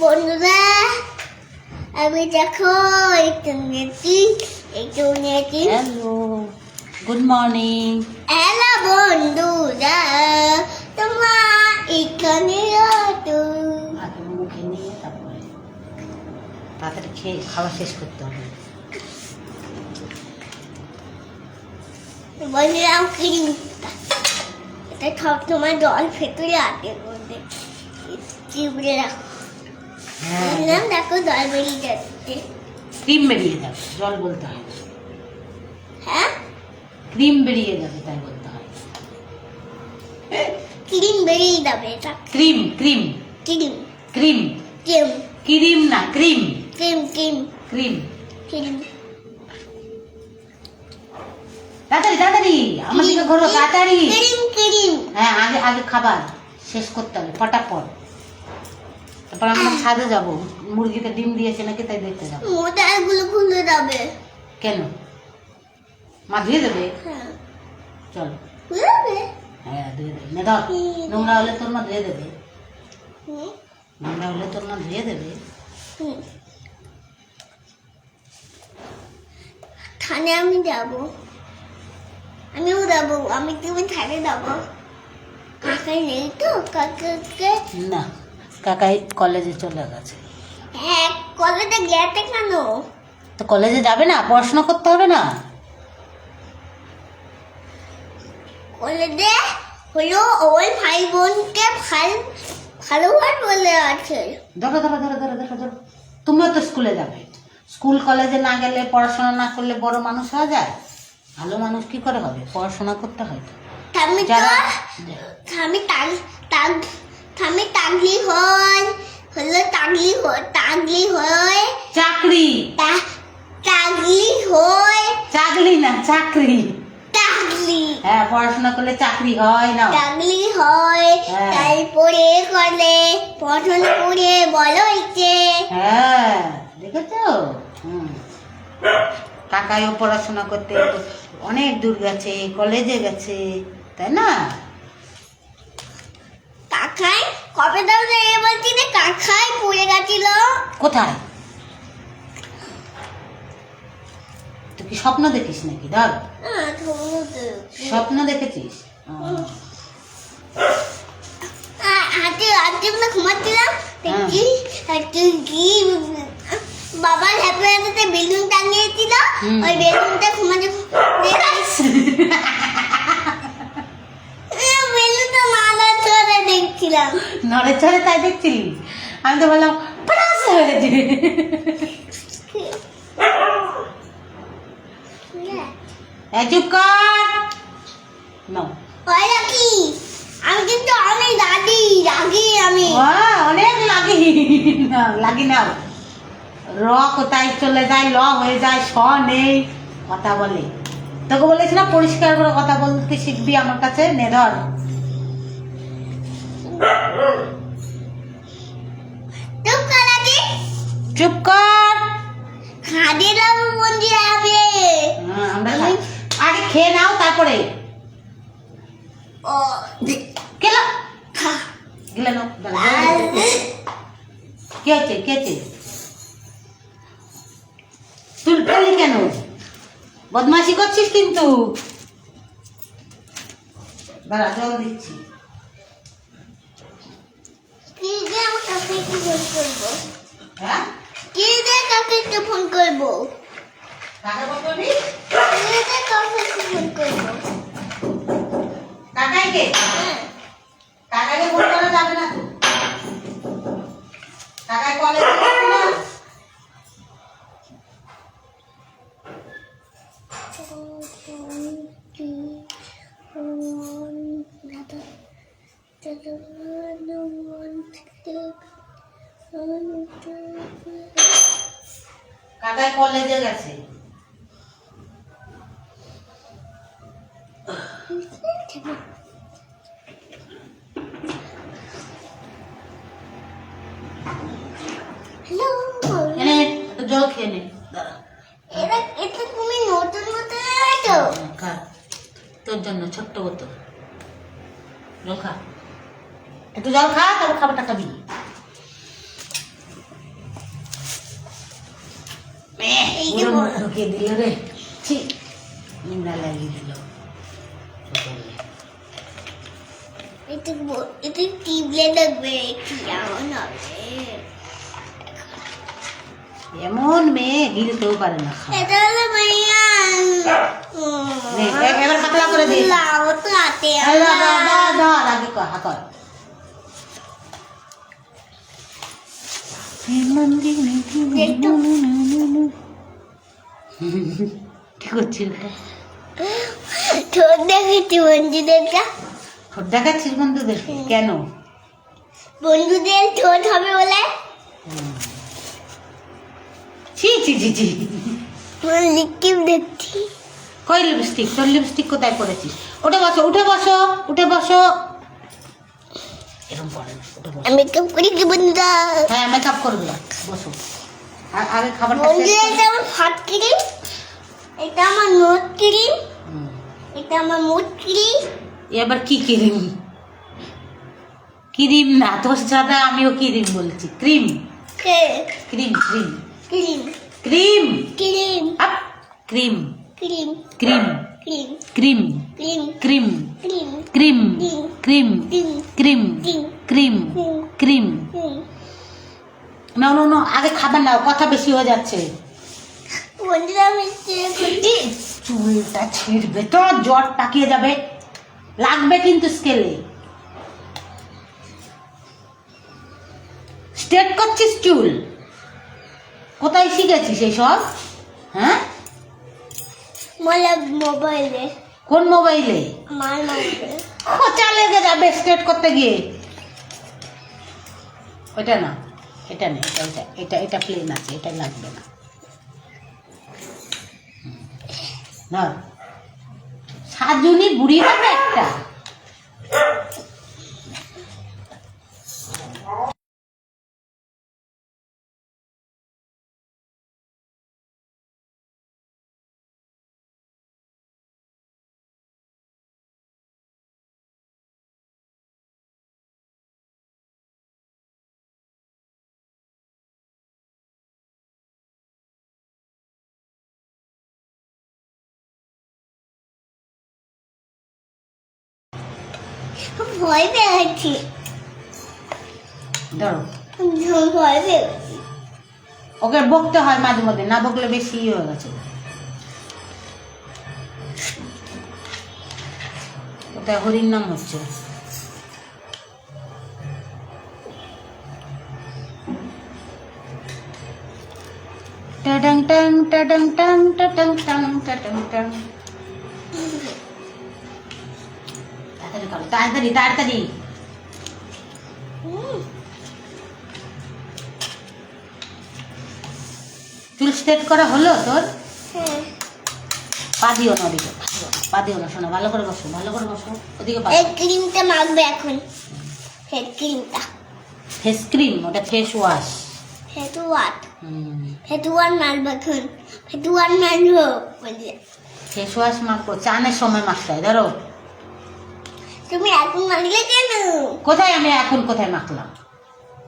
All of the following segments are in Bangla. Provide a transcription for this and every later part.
বন্ধুরা আমি দেখো একটু নেটি হ্যালো, গুড মর্নিং। হ্যালো বন্ধুরা তোমার এখানে আগে মুখে নিয়ে তারপরে তাড়াতাড়ি খেয়ে খাওয়া শেষ করতে হবে। বন্ধুরা ক্রিম এটা সব তোমার জল ফেটে আছে মধ্যে চিবড়ে রাখো হ্যাঁ, বললাম দেখো জল বেরিয়ে যাচ্ছে ক্রিম বেরিয়ে যাবে, জল বলতে হয় না। হ্যাঁ ক্রিম বেরিয়ে যাবে তাই বলতে হয়। ক্রিম বেরিয়ে যাবে এটা cream cream cream cream cream cream না, cream cream cream cream. Cream তাড়াতাড়ি তাড়াতাড়ি আমার দিকে ঘোরো, তাড়াতাড়ি। ক্রিম ক্রিম হ্যাঁ, আগে আগে খাবার শেষ করতে হবে ফটাফট। তারপর আমরা ছাদে যাবো, মুরগিতে ডিম দিয়েছে নাকি তাই দেখতে যাবো। মোটাগুলো খুলে যাবে কেন? মা ধুয়ে দেবে? হ্যাঁ চলো। খুলে যাবে হ্যাঁ, ধুয়ে দেবে। নে ধর, নোংরা হলে তোর মা ধুয়ে দেবে। হুম নোংরা হলে তোর মা ধুয়ে দেবে। হুম থানে আমি যাব আমিও যাবো আমি তুমি থানে যাবো কাকাই নেই তো কাকাকে না, কাকাই কলেজে চলে গেছে। হ্যাঁ কলেজে গেছে কেন তো কলেজে যাবে না? পড়াশোনা করতে হবে না? কলেজে হলো ওই ভাই বোনকে ভালোবার বলে আছে ধরো ধরো ধরো ধরো ধরো ধরো। তুমিও তো স্কুলে যাবে। স্কুল কলেজে না গেলে, পড়াশোনা না করলে বড় মানুষ হওয়া যায়? ভালো মানুষ কি করে হবে? পড়াশোনা করতে হয় তো। আমি তো যারা আমি তাগলি হয় হলো তাগলি হয় চাকরি, তাগলি হয় চাকরি না চাকরি। তাগলি হ্যাঁ, পড়াশোনা করলে চাকরি হয় না। তাগলি হয় হ্যাঁ। তারপরে করে পড়াশোনা করে বড় হয়েছে হ্যাঁ, দেখেছো? হুম। কাকাইও পড়াশোনা করতে অনেক দূর গেছে, কলেজে গেছে, তাই না? কাকাই কবে দাও বলছি যে কাকাই পড়ে গেছিল কোথায়? তুই কি স্বপ্ন দেখিস নাকি? ধর, স্বপ্ন দেখেছিস? হাতে হাতে আমরা ঘুমাচ্ছিলাম হ্যাঁ। কি বাবার হ্যাপি হাতে বেলুন টাঙিয়েছিল ওই বেলুনটা ঘুমাতে বেলুনটা মালা চড়ে দেখছিলাম নড়ে চড়ে তাই দেখছিলি? আমি তো বললাম পড়াশ হয়েছে। এই চুপ কর। নাও। ওই রাখি আমি কিন্তু অনেক রাগি আমি অনেক লাগি না, লাগি না। র কোথায় চলে যায়, ল হয়ে যায়, স নেই, কথা বলে। তোকে বলেছি না পরিষ্কার করে কথা বলতে শিখবি আমার কাছে। নে ধর। চুপ কর রাখি চুপ কর। খাদে লাভ বন্দি যাবে আমরা আগে খেয়ে নাও তারপরে ও গেলো খা গেলে নাও। কে আছে কে আছে? তুই ফেললি কেন? বদমাশি করছিস কিন্তু। দাঁড়া, জল দিচ্ছি। কি দিয়ে আমি কাকে একটু ফোন করবো হ্যাঁ, কি দিয়ে কাকে একটু ফোন করবো কাকা বলবি? কি দিয়ে কাকে একটু ফোন করবো কাকাইকে হ্যাঁ কাকাইকে ফোন করা যাবে না তো। কাকাই কলেজে গেছে না। কাকাই কলেজে গেছে। হ্যালো এনে একটু জল খেয়ে নে। দাঁড়া, এটা তুমি নতুন বোতলে আছো খা। তোর জন্য ছোট্ট বোতল জল খা। একটু জল খা, তারপর খাবারটা খাবি। এই যে পুরো বড়। ঢুকিয়ে দিল রে ছি নিন্দা লাগিয়ে দিল এটা টিপলে দেখবে কি এমন হবে। এমন মেয়ে গিলতেও পারে না এটা হলো মাইয়া নে, এবার পাতলা করে দিস। লাউ তো হাতে ধর আগে কর হাকর কি করছিস ঠোঁট দেখেছি বন্ধুদেরটা, ঠোঁট দেখাচ্ছিস বন্ধুদেরকে কেন বন্ধুদের ঠোঁট হবে বলে। ছি ছি ছি ছি লিপস্টিক দেখছি। কই লিপস্টিক তোর লিপস্টিক কোথায় পড়েছিস উঠে বসো উঠে বসো উঠে বসো এরকম পড়ে না উঠে বসো আমি মেকআপ করি কি বন্ধুরা? হ্যাঁ মেকআপ করবে বসো আগে খাবারটা শেষ বন্ধুরা করো। এটা আমার হাত ক্রিম, এটা আমার নোট ক্রিম, হুম। এটা আমার মুখ ক্রিম। এবার কি ক্রিম ক্রিম না তোর সাথে আমিও ক্রিম বলছি cream cream cream cream cream cream up cream cream cream cream cream cream cream cream cream cream cream cream cream cream cream. না না না আগে খাবার নাও কথা বেশি হয়ে যাচ্ছে বন্ধুরা আমি করছি। চুলটা ছিঁড়বে তো জ্বর পাকিয়ে যাবে লাগবে কিন্তু স্কেলে স্ট্রেট করছিস চুল কোথায় শিখেছিস এইসব হ্যাঁ মোলা মোবাইলে, কোন মোবাইলে আমার মোবাইলে। খোঁচা লেগে যাবে স্ট্রেট করতে গিয়ে ওইটা না এটা নেই এটা এটা এটা প্লেন আছে এটা লাগবে না না সাজুনি বুড়ি হবে একটা ভয় পেয়ে গেছি, ধরো ভয় পেয়ে গেছি। ওকে বকতে হয় মাঝে মধ্যে না বকলে বেশি হয়ে গেছে কোথায় হরির নাম হচ্ছে টাডাং টাং টাডাং টাং টাডাং টাং টাডাং টাং তাড়াতাড়ি করো তাড়াতাড়ি তাড়াতাড়ি চুল স্ট্রেট করা হলো তোর হ্যাঁ, পা দিও না ওদিকে পা দিও না শোনো ভালো করে বসো ওদিকে পা এই ক্রিমটা মাখবে এখন, হেড ক্রিমটা। ফেস ক্রিম ওটা ফেস ওয়াশ হেড ওয়াট, হেড ওয়াট মাখবে এখন, হেড ওয়াট মাখবো বলে। ফেস ওয়াশ মাখবো চানের সময় মাখতে হয় ধরো তুমি এখন মাখলে কেন? কোথায় আমি এখন কোথায় মাখলাম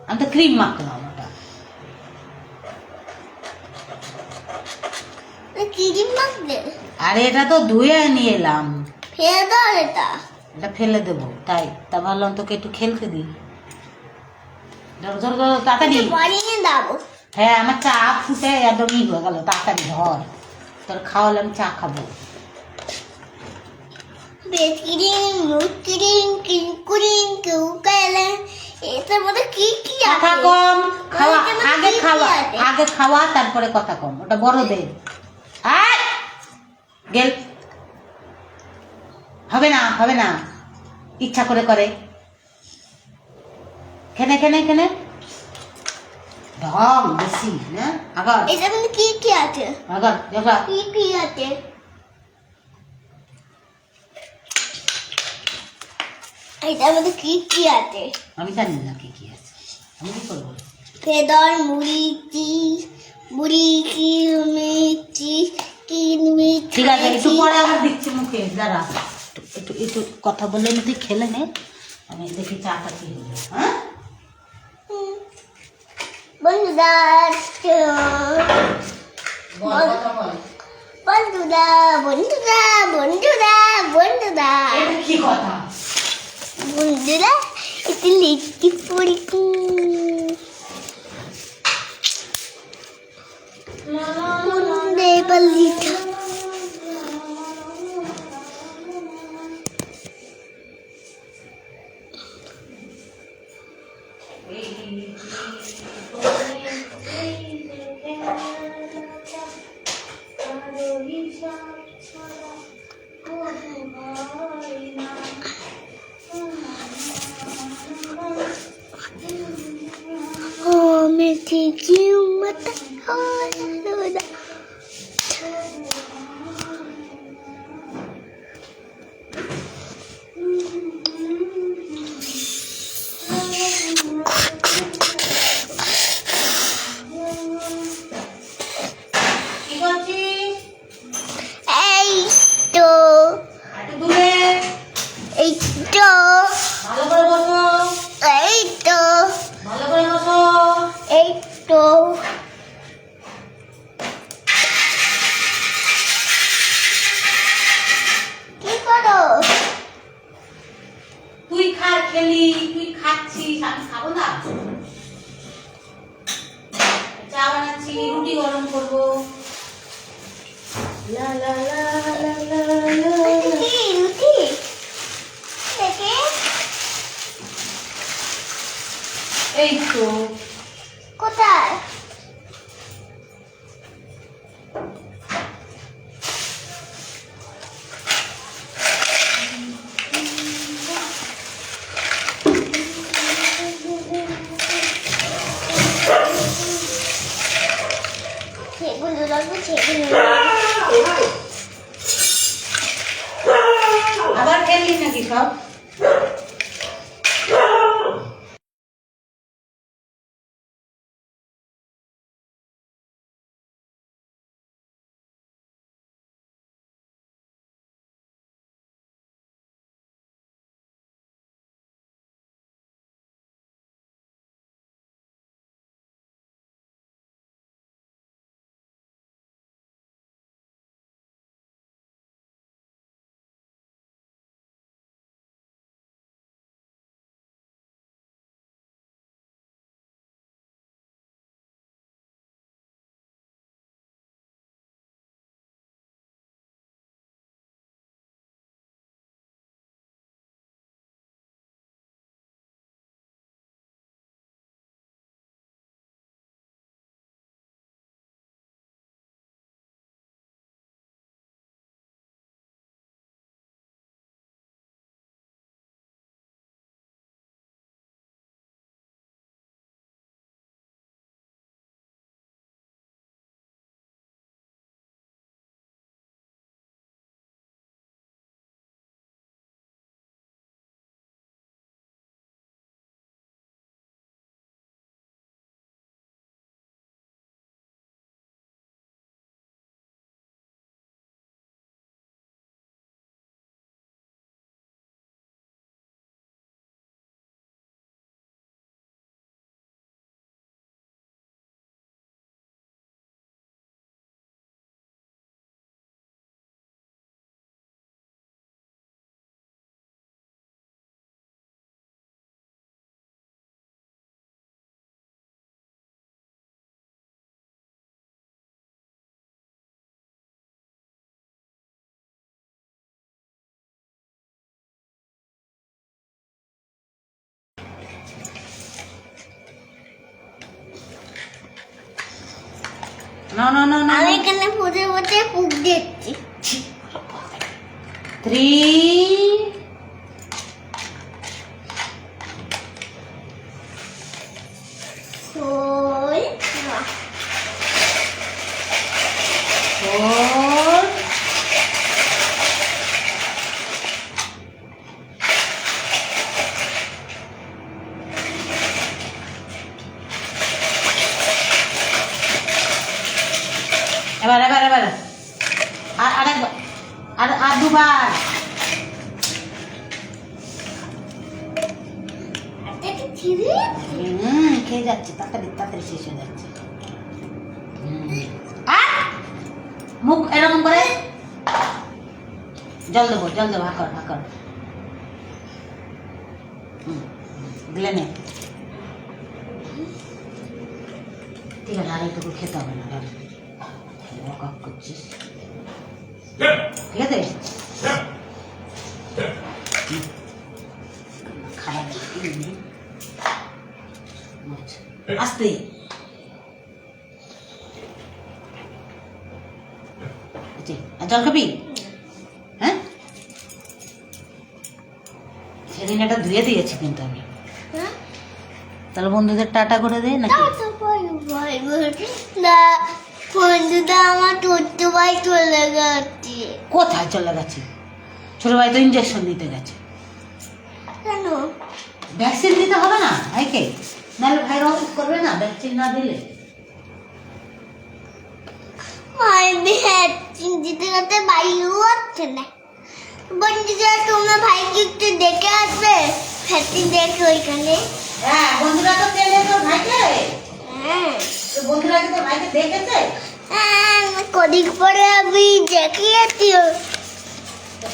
আমি তো ক্রিম মাখলাম ওটা ক্রিম মাখবে? আর এটা তো ধুয়ে নিয়ে এলাম ফেলে দাও এটা। এটা ফেলে দেবো তাই তা ভাবলাম তোকে একটু খেলতে দিই ধরো ধরো ধরো তাড়াতাড়ি বাড়িয়ে দাও। হ্যাঁ আমার চা ফুটে একদমই হয়ে গেল তাড়াতাড়ি ধর তোর খাওয়ালে আমি চা খাবো বেড ক্রিম, মুখ ক্রিম, ক্রিম ক্রিম, কেউ কালে এটার মধ্যে কি কি আছে? কথা কম খাওয়া এটার মধ্যে আগে কি কি খাওয়া আছে? আগে খাওয়া তারপরে কথা কম ওটা বড়দের আর গেল হবে না ইচ্ছা করে করে খেনে খেনে খেনে ঢং বেশি না আগর এটার মধ্যে কি কি আছে? আগর দেখা কি কি আছে? এটার মধ্যে কি কি আছে? আমি জানি না কি কি আছে আমি কি করবো ফেদার, মুড়ি, চিজ, মুড়ি, মিষ্টি, মিষ্টি। ঠিক আছে একটু পরে আবার দিচ্ছি মুখে দাঁড়া একটু একটু কথা বললে না তুই খেলে নে আমি দেখি চাটা খেয়ে নেবো, হ্যাঁ বন্ধুরা বল কথা বল। বন্ধুরা বন্ধুরা বন্ধুরা বন্ধুরা এটা কি কথা? বন্ধুরা এটা লিখতে পড়ি বন্ধে পালিটা Oh, me you mata oh, কি করছিস? এই তো একটু দূরে এই তো ভালো করে বসো, এই তো ভালো করে বসো। এই তো কি করো তুই খেলি, তুই খাচ্ছিস, আমি খাবো না। চা বানাচ্ছি, রুটি গরম করবো। লা লা লা লা লা লা। রুটি রুটি দেখে এই তো কোথায় সেগুলো রাখবো সেগুলো আবার খেললি নাকি সব? No, no, no, no. আমি এখানে ফুটে ফুটে পুক দিচ্ছি 3 4 4 এবার এবার এবার আরেকবার আর দুবার এটা ছিঁড়ে খেয়ে যাচ্ছে তাড়াতাড়ি তাড়াতাড়ি শেষ হয়ে যাচ্ছে মুখ এরকম করে জল দেবো হাকর হাকর দিলে নে ঠিক আছে, আর এইটুকু খেতে হবে না, কাপ করছিস ঠিক আছে। খারাপ আস্তে জল খাবি? হ্যাঁ, সেদিন এটা ধুয়ে দিয়েছি কিন্তু আমি। তাহলে বন্ধুদের টাটা করে দে নাকি? না বন্ধুটা আমার ছোট্ট ভাই চলে গেছে। কোথায় চলে গেছে? ছোট ভাই তো ইঞ্জেকশন দিতে গেছে। কেন? ভ্যাকসিন দিতে হবে না ভাইকে, নাহলে ভাইয়ের অসুখ করবে না ভ্যাকসিন না দিলে। ভাই ভ্যাকসিন দিতে গেছে বাইরেও হচ্ছে না। বন্ধুরা তোমরা ভাইকে একটু দেখে আসবে, ভ্যাকসিন দেখে ওইখানে। হ্যাঁ, বন্ধুরা তো পেলে তোর ভাইকে। হ্যাঁ, তো বন্ধুরা কি তোর ভাইকে দেখেছে? হ্যাঁ, কদিন পরে আমি দেখিয়েছি।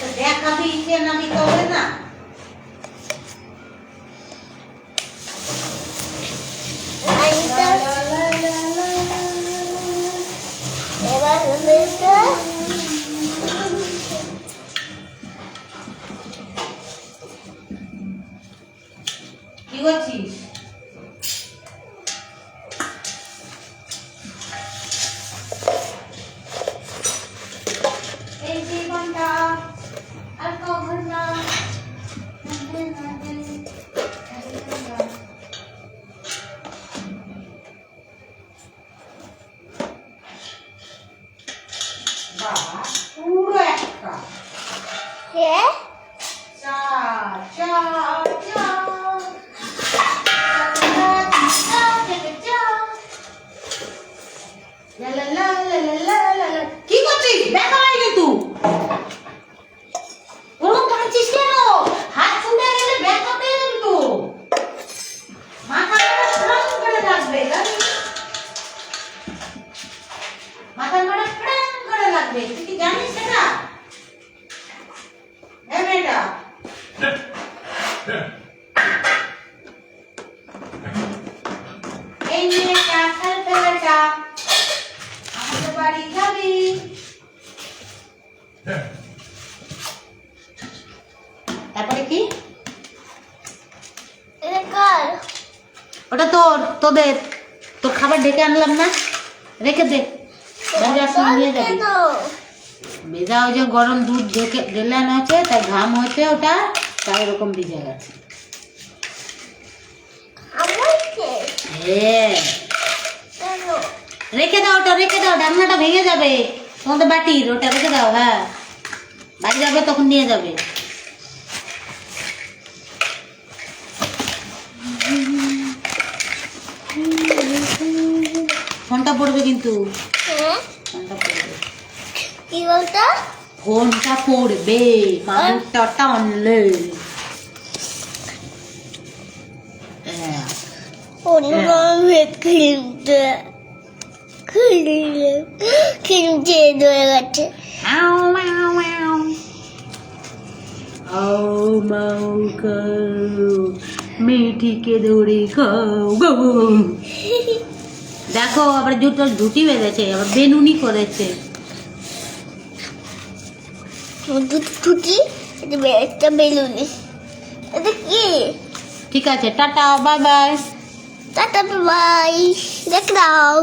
তো দেখাবি সে নামি করবে না। এবার হচ্ছে কি করছিস? এই জীবনটা আর কখন না বাবা পুরো একটা চা চা চা কি করছিস? দেখা হয় কিন্তু ওরকম কাঁদছিস কেন? হাত ফুটে গেলে ব্যথা পেয়ে যাবি তো। মাথাটা ফ্রাং করে লাগবে, জানিস? মাথার মাথা ফ্রাং করে লাগবে, তুই কি জানিস সেটা? হ্যাঁ মেয়েটা, এই মেয়েটা খেলতেটা আমাদের বাড়ি যাবি? তারপরে কি? ওটা তোদের তোর খাবার ডেকে আনলাম না, রেখে দে, বাজার সময় নিয়ে যাবি। ভেজা ওই যে গরম দুধ ঢেলে আনা হচ্ছে, তাই ঘাম হয়েছে ওটা, তাই এরকম ভিজে গেছে। হ্যাঁ, রেখে দাও ওটা, রেখে দাও, ঢাকনাটা ভেঙে যাবে তোমাদের বাটির, ওটা রেখে দাও। হ্যাঁ, বাড়ি যাবে তখন নিয়ে যাবে। ফোনটা পড়বে কিন্তু, ফোনটা পড়বে। কি বলতো? ফোনটা পড়বে, মানুষটা টানলে। খেলতে ধরে গেছে। মেয়েটিকে ধরে খাও গো। দেখো আবার জুতো ঝুটি বেঁধেছে, আবার বেনুনি করেছে। ছুটি একটা বেলুনি, এটা কি? ঠিক আছে, tata, bye bye. Tata bye, দেখ দাও।